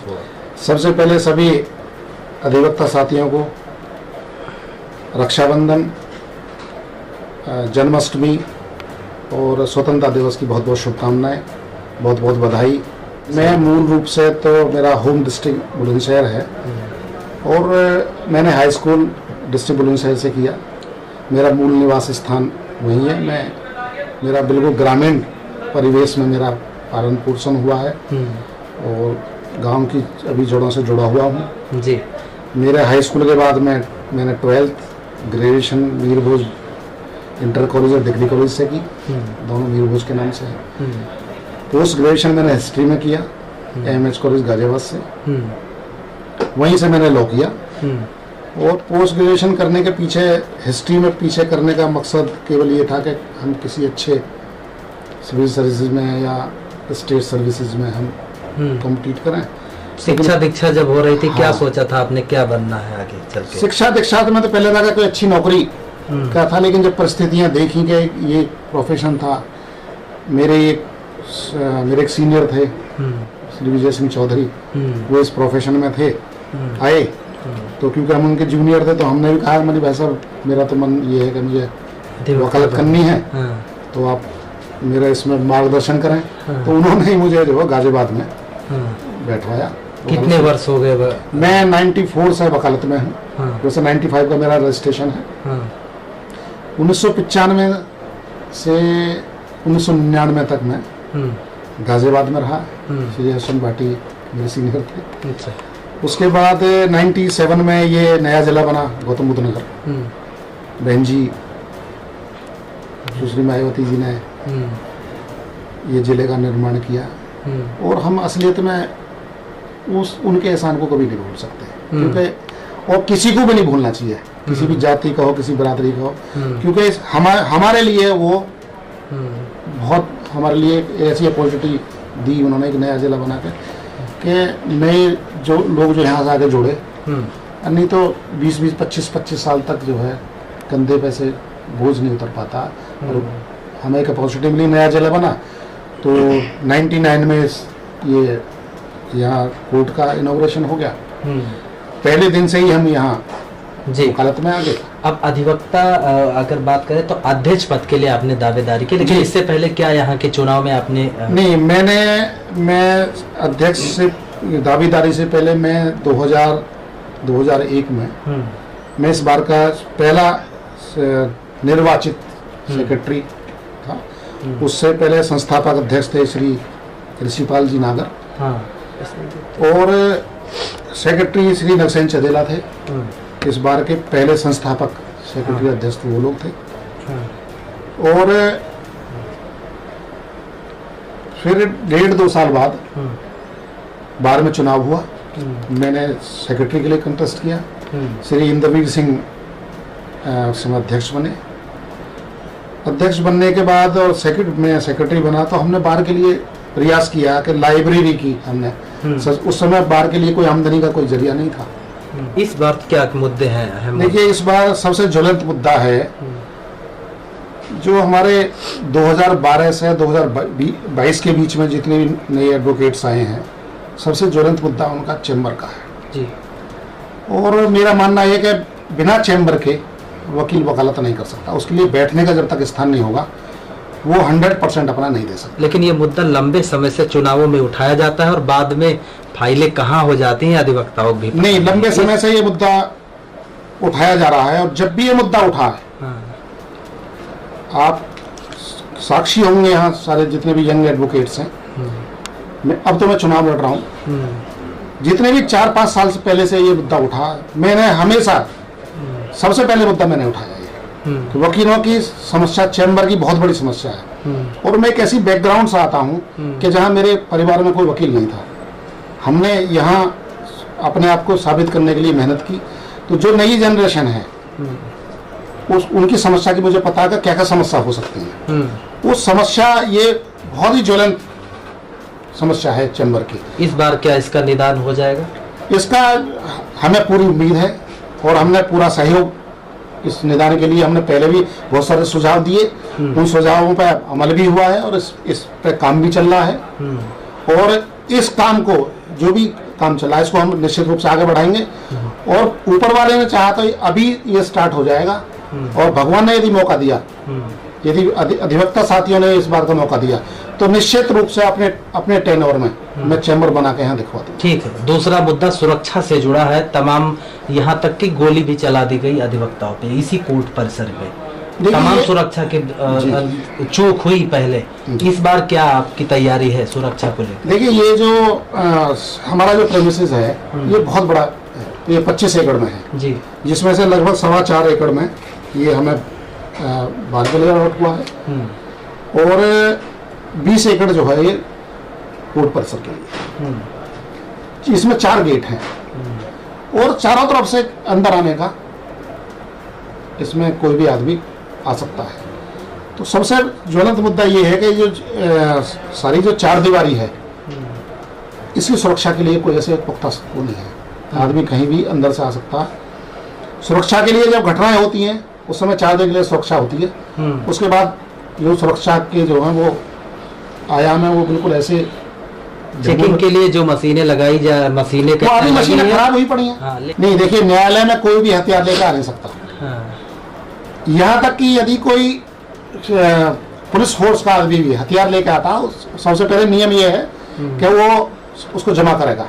हुआ? सबसे पहले सभी अधिवक्ता साथियों को रक्षाबंधन, जन्माष्टमी और स्वतंत्रता दिवस की बहुत बहुत शुभकामनाएं, बहुत बहुत बधाई। मैं मूल रूप से तो मेरा होम डिस्ट्रिक्ट बुलंदशहर है और मैंने हाई स्कूल डिस्ट्रिक्ट बुलंदशहर से किया। मेरा मूल निवास स्थान वहीं है। मेरा बिल्कुल ग्रामीण परिवेश में मेरा पालन पोषण हुआ है और गांव की अभी जड़ों से जुड़ा हुआ हूँ जी। मेरे हाई स्कूल के बाद मैंने 12th ग्रेजुएशन मीरभोज इंटर कॉलेज और डिग्री कॉलेज से की, दोनों मीरभोज के नाम से है। पोस्ट ग्रेजुएशन मैंने हिस्ट्री में किया एमएच कॉलेज गाजियाबाद से, वहीं से मैंने लॉ किया। और पोस्ट ग्रेजुएशन करने के पीछे, हिस्ट्री में पीछे करने का मकसद केवल ये था कि हम किसी अच्छे सिविल सर्विसेज में या स्टेट सर्विसेज में हम कम्पीट करें। शिक्षा दीक्षा जब हो रही थी, क्या हाँ। सोचा था आपने क्या बनना है आगे चल के? शिक्षा दीक्षा में तो पहले लगा कोई अच्छी नौकरी का था, लेकिन जब परिस्थितियां देखी कि ये प्रोफेशन था, मेरे एक सीनियर थे श्री विजय सिंह चौधरी, वो इस प्रोफेशन में थे, आए तो क्योंकि हम उनके जूनियर थे तो हमने भी कहा भाई साहब मेरा तो मन ये है कि मुझे वकालत करनी है, तो आप मेरा इसमें मार्गदर्शन करें। तो उन्होंने ही मुझे जो है गाजियाबाद में बैठवाया। कितने वर्ष हो गए? मैं 94 से वकालत में हूँ, वैसे 95 का मेरा रजिस्ट्रेशन है। 1995 से 1999 तक मैं गाजियाबाद में रहा। श्री हसन भाटी मेरे सीनियर थे। अच्छा। उसके बाद 97 में ये नया जिला बना गौतम बुद्ध नगर, बहन जी सुश्री मायावती जी ने ये जिले का निर्माण किया और हम असलियत में उनके एहसान को कभी नहीं भूल सकते, क्योंकि और किसी को भी नहीं भूलना चाहिए, किसी भी जाति का हो, किसी बरादरी का हो, क्योंकि हमारे लिए वो बहुत हमारे लिए ऐसी अपॉर्चुनिटी दी उन्होंने, एक नया जिला बना के नए जो लोग जो यहाँ से आगे जुड़े, नहीं तो 20-20, 25-25 साल तक जो है कंधे पे से बोझ नहीं उतर पाता। और हमें एक अपॉर्चुनिटी मिली, नया जिला बना, तो 99 में ये यहाँ कोर्ट का इनॉग्रेशन हो गया। पहले दिन से ही हम यहाँ जी वकालत में आ गए। अब अधिवक्ता अगर बात करें तो अध्यक्ष पद के लिए आपने दावेदारी की, लेकिन इससे पहले क्या यहाँ के चुनाव में आपने? नहीं, मैं अध्यक्ष से दावेदारी से पहले मैं 2001 में मैं इस बार का पहला निर्वाचित सेक्रेटरी था। उससे पहले संस्थापक अध्यक्ष थे श्री ऋषिपाल जी नागर, और सेक्रेटरी श्री नरसेन चदेला थे। इस बार के पहले संस्थापक सेक्रेटरी अध्यक्ष वो लोग थे। और फिर 1.5-2 साल बाद बार में चुनाव हुआ, मैंने सेक्रेटरी के लिए कंटेस्ट किया। श्री इंद्रवीर सिंह अध्यक्ष बने। अध्यक्ष बनने के बाद और मैं सेक्रेटरी बना, तो हमने बार के लिए प्रयास किया कि लाइब्रेरी की हमने, उस समय बार के लिए कोई आमदनी का कोई जरिया नहीं था। इस बार क्या मुद्दे हैं? देखिए, इस बार सबसे ज्वलंत मुद्दा है जो हमारे 2012 से 2022 के बीच में जितने भी नए एडवोकेट्स आए हैं, सबसे ज्वलंत मुद्दा उनका चैम्बर का है जी। और मेरा मानना है कि बिना चैम्बर के वकील वकालत नहीं कर सकता। उसके लिए बैठने का जब तक स्थान नहीं होगा वो 100% अपना नहीं दे सकता। लेकिन ये मुद्दा लंबे समय से चुनावों में उठाया जाता है और बाद में फाइलें कहाँ हो जाती हैं अधिवक्ताओं भी नहीं, लंबे समय से ये मुद्दा उठाया जा रहा है। और जब भी ये मुद्दा उठा है, आप साक्षी होंगे, यहाँ सारे जितने भी यंग एडवोकेट्स हैं, अब तो मैं चुनाव लड़ रहा हूँ, जितने भी 4-5 साल से पहले से ये मुद्दा उठा, मैंने हमेशा सबसे पहले मुद्दा मैंने उठाया कि वकीलों की समस्या चैम्बर की बहुत बड़ी समस्या है। और मैं एक ऐसी बैकग्राउंड से आता हूँ कि जहाँ मेरे परिवार में कोई वकील नहीं था। हमने यहाँ अपने आप को साबित करने के लिए मेहनत की। तो जो नई जनरेशन है उनकी समस्या की मुझे पता है कि क्या क्या समस्या हो सकती है। वो समस्या ये बहुत ही ज्वलंत समस्या है चैम्बर की। इस बार क्या इसका निदान हो जाएगा? इसका हमें पूरी उम्मीद है और हमने पूरा सहयोग इस निदान के लिए हमने पहले भी बहुत सारे सुझाव दिए, उन सुझावों पर अमल भी हुआ है और इस पर काम भी चल रहा है। और इस काम को जो भी काम चल रहा है, इसको हम निश्चित रूप से आगे बढ़ाएंगे। और ऊपर वाले ने चाहा तो अभी ये स्टार्ट हो जाएगा, और भगवान ने यदि मौका दिया, यदि अधिवक्ता साथियों ने इस बार का मौका दिया, तो निश्चित रूप से अपने अपने टेनओवर में मैं चैम्बर बना के यहाँ दिखवा दूँ। ठीक है। दूसरा मुद्दा सुरक्षा से जुड़ा है। तमाम यहाँ तक कि गोली भी चला दी गई अधिवक्ताओं पे इसी कोर्ट परिसर में। तमाम सुरक्षा के चूक हुई पहले, इस बार क्या आपकी तैयारी है सुरक्षा को लेकर? देखिए, ये जो हमारा जो प्रेमिसेस है ये बहुत बड़ा है, ये 25 एकड़ में है जी, जिसमें से लगभग 4.25 एकड़ में ये हमें बालकनी अलॉट हुआ है, और 20 एकड़ जो है ये कोर्ट परिसर के लिए। इसमें 4 गेट हैं, और चारों तरफ से अंदर आने का इसमें कोई भी आदमी आ सकता है। तो सबसे ज्वलंत मुद्दा ये है कि जो सारी जो 4 दीवारी है, इसकी सुरक्षा के लिए कोई ऐसे पुख्ता वो नहीं है, आदमी कहीं भी अंदर से आ सकता है। सुरक्षा के लिए जब घटनाएं होती हैं उस समय 4 दिन के लिए सुरक्षा होती है, उसके बाद जो सुरक्षा के जो है वो आयाम है वो बिल्कुल ऐसे चेकिंग के लिए जो मशीनें लगाई जाए, मशीनें मशीनें खराब हुई पड़ी हैं। हाँ, नहीं, देखिए, न्यायालय में कोई भी हथियार लेकर आ नहीं सकता। यहाँ तक कि यदि कोई पुलिस फोर्स का आदमी भी हथियार लेकर आता है, सबसे पहले नियम ये है कि वो उसको जमा करेगा,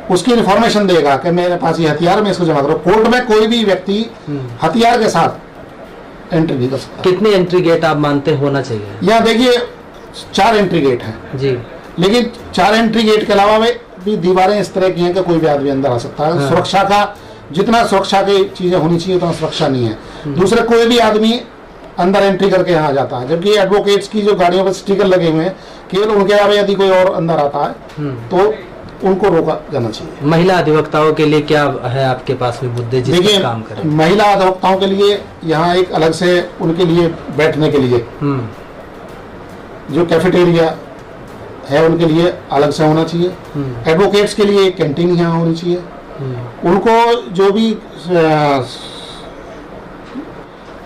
उसकी इन्फॉर्मेशन देगा कि मेरे पास ये हथियार, मैं इसको जमा करूँ। कोर्ट में कोई भी व्यक्ति हथियार के साथ एंट्री नहीं कर सकता। कितने एंट्री गेट आप मानते होना चाहिए? यहाँ देखिए 4 एंट्री गेट हैं जी, लेकिन 4 एंट्री गेट के अलावा भी दीवारें इस तरह की हैं कि कोई भी आदमी अंदर आ सकता है। हाँ। सुरक्षा का जितना सुरक्षा की चीजें होनी चाहिए उतना सुरक्षा नहीं है। दूसरे कोई भी आदमी अंदर एंट्री करके यहाँ जाता है, जबकि एडवोकेट्स की जो गाड़ियों पर स्टिकर लगे हुए हैं, केवल उनके अलावा यदि कोई और अंदर आता है तो उनको रोका जाना चाहिए। महिला अधिवक्ताओं के लिए क्या है आपके पास में मुद्दे जिस पर काम करें? महिला अधिवक्ताओं के लिए यहाँ एक अलग से उनके लिए बैठने के लिए जो कैफेटेरिया है उनके लिए अलग से होना चाहिए। एडवोकेट्स के लिए कैंटीन यहाँ होनी चाहिए। उनको जो भी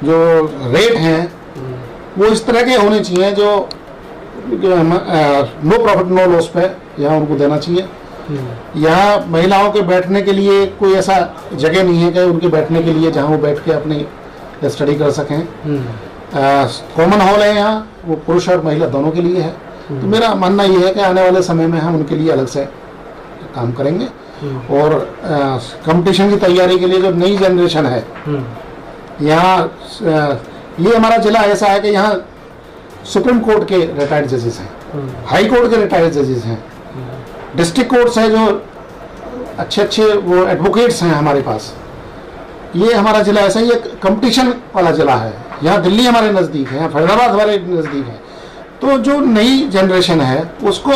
जो रेट हैं वो इस तरह के होने चाहिए जो नो प्रॉफिट नो लॉस पे यहाँ उनको देना चाहिए। यहाँ महिलाओं के बैठने के लिए कोई ऐसा जगह नहीं है कि उनके बैठने के लिए जहाँ वो बैठ के अपनी स्टडी कर सकें। कॉमन हॉल है यहाँ, वो पुरुष और महिला दोनों के लिए है। तो मेरा मानना ये है कि आने वाले समय में हम उनके लिए अलग से काम करेंगे। और कंपटीशन की तैयारी के लिए जो नई जनरेशन है यहाँ, ये हमारा जिला ऐसा है कि यहाँ सुप्रीम कोर्ट के रिटायर्ड जजेस हैं, हाई कोर्ट के रिटायर्ड जजेस हैं, डिस्ट्रिक्ट कोर्ट्स हैं, जो अच्छे अच्छे वो एडवोकेट्स हैं हमारे पास। ये हमारा जिला ऐसा ही एक कंपटीशन वाला जिला है। यहाँ दिल्ली हमारे नज़दीक है, यहाँ फैजाबाद हमारे नज़दीक है। तो जो नई जनरेशन है उसको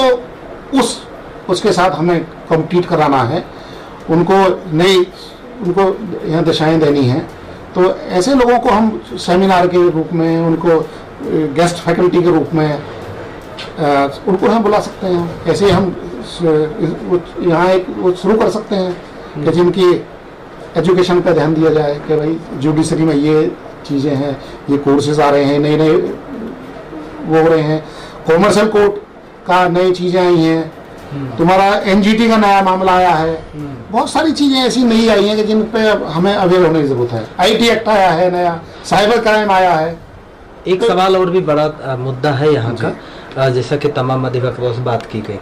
उसके साथ हमें कम्पीट कराना है, उनको यहाँ दिशाएं देनी हैं। तो ऐसे लोगों को हम सेमिनार के रूप में, उनको गेस्ट फैकल्टी के रूप में उनको हम बुला सकते हैं। ऐसे हम यहाँ एक वो शुरू कर सकते हैं कि जिनकी एजुकेशन पर ध्यान दिया जाए कि भाई जुडिशरी में ये चीज़ें हैं, ये कोर्सेज आ रहे हैं, नए नए वो हो रहे हैं, कॉमर्शियल कोर्ट का नई चीज़ें आई हैं, तुम्हारा एनजीटी का नया मामला आया है, बहुत सारी चीज़ें ऐसी नई आई हैं कि जिन पे हमें अवेयर होने की जरूरत है। आईटी एक्ट आया है नया, साइबर क्राइम आया है। एक सवाल और भी बड़ा मुद्दा है यहाँ का, जैसा कि तमाम अधिवक्ताओं से बात की गई,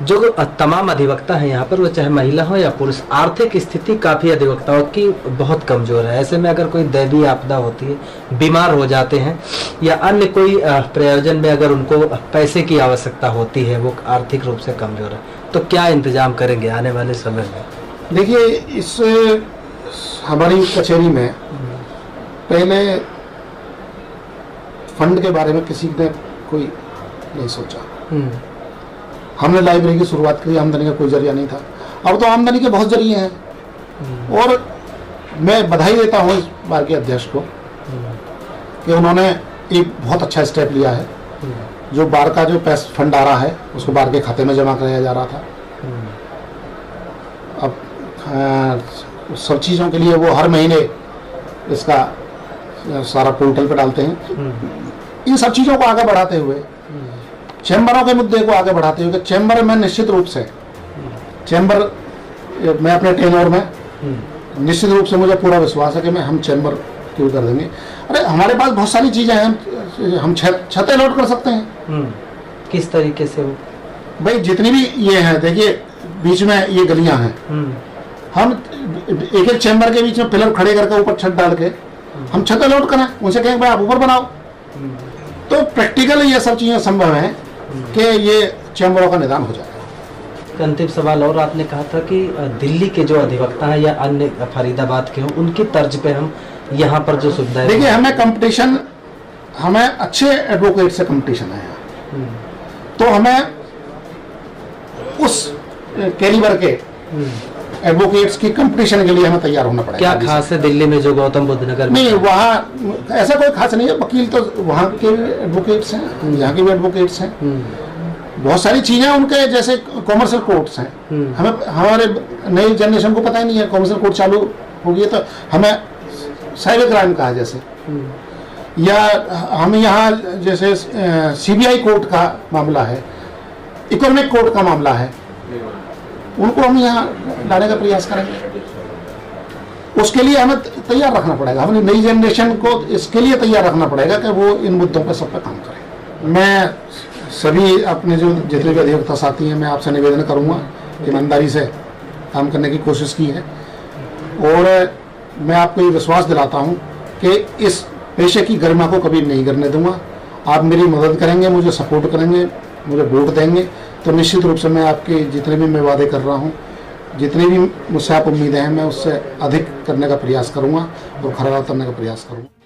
जो तमाम अधिवक्ता हैं यहाँ पर, वो चाहे महिला हो या पुरुष, आर्थिक स्थिति काफ़ी अधिवक्ताओं की बहुत कमज़ोर है। ऐसे में अगर कोई दैवीय आपदा होती है, बीमार हो जाते हैं या अन्य कोई प्रयोजन में अगर उनको पैसे की आवश्यकता होती है, वो आर्थिक रूप से कमज़ोर है, तो क्या इंतजाम करेंगे आने वाले समय में? देखिए, इस हमारी कचहरी में पहले फंड के बारे में किसी ने कोई नहीं सोचा। हमने लाइब्रेरी की शुरुआत की, आमदनी का कोई जरिया नहीं था। अब तो आमदनी के बहुत जरिए हैं। और मैं बधाई देता हूँ इस बार के अध्यक्ष को कि उन्होंने एक बहुत अच्छा स्टेप लिया है। जो बार का जो पैसा फंड आ रहा है उसको बार के खाते में जमा कराया जा रहा था। अब सब चीज़ों के लिए वो हर महीने इसका सारा पोर्टल पे डालते हैं। इन सब चीज़ों को आगे बढ़ाते हुए, चैम्बरों के मुद्दे को आगे बढ़ाते हुए, चैम्बर में निश्चित रूप से चैम्बर मैं अपने टेनोर में निश्चित रूप से मुझे पूरा विश्वास है कि हम चैम्बर क्यों कर देंगे। अरे हमारे पास बहुत सारी चीज़ें हैं, हम छतें लोड कर सकते हैं। किस तरीके से? भाई जितनी भी ये हैं, देखिए बीच में ये गलियां हैं, हम एक एक चैम्बर के बीच में पिलर खड़े करके ऊपर छत डाल के हम छतें लोड करें, उनसे कहें भाई आप ऊपर बनाओ। तो प्रैक्टिकल ये सब चीज़ें संभव हैं कि ये चैम्बरों का निदान हो जाएगा। अंतिम सवाल, और आपने कहा था कि दिल्ली के जो अधिवक्ता हैं या अन्य फरीदाबाद के हों, उनकी तर्ज पे हम यहाँ पर जो सुविधाएं, देखिए हमें कंपटीशन, हमें अच्छे एडवोकेट से कंपटीशन है यहाँ, तो हमें उस कैलिबर के एडवोकेट्स की कंपटीशन के लिए हमें तैयार होना पड़ेगा। क्या खास है दिल्ली में जो गौतम बुद्ध नगर में? नहीं, वहाँ ऐसा कोई खास नहीं है, वकील तो वहाँ के एडवोकेट्स हैं, यहाँ के भी एडवोकेट्स हैं, बहुत सारी चीजें उनके जैसे कॉमर्शियल कोर्ट्स हैं। हमें, हमारे नई जनरेशन को पता ही नहीं है कॉमर्शियल कोर्ट चालू हो गई, तो हमें साइबर क्राइम का जैसे, या हम यहाँ जैसे सीबीआई कोर्ट का मामला है, इकोनॉमिक कोर्ट का मामला है, उनको हम यहाँ लाने का प्रयास करेंगे। उसके लिए हमें तैयार रखना पड़ेगा, हमें नई जनरेशन को इसके लिए तैयार रखना पड़ेगा कि वो इन मुद्दों पर सब पे काम करें। मैं सभी अपने जो जितने भी अधिवक्ता साथी हैं, मैं आपसे निवेदन करूंगा, ईमानदारी से काम करने की कोशिश की है, और मैं आपको ये विश्वास दिलाता हूं कि इस पेशे की गरिमा को कभी नहीं करने दूंगा। आप मेरी मदद करेंगे, मुझे सपोर्ट करेंगे, मुझे वोट देंगे, तो निश्चित रूप से मैं आपके जितने भी मैं वादे कर रहा हूँ, जितनी भी मुझसे आप उम्मीदें हैं, मैं उससे अधिक करने का प्रयास करूँगा और खरा उतरने का प्रयास करूँगा।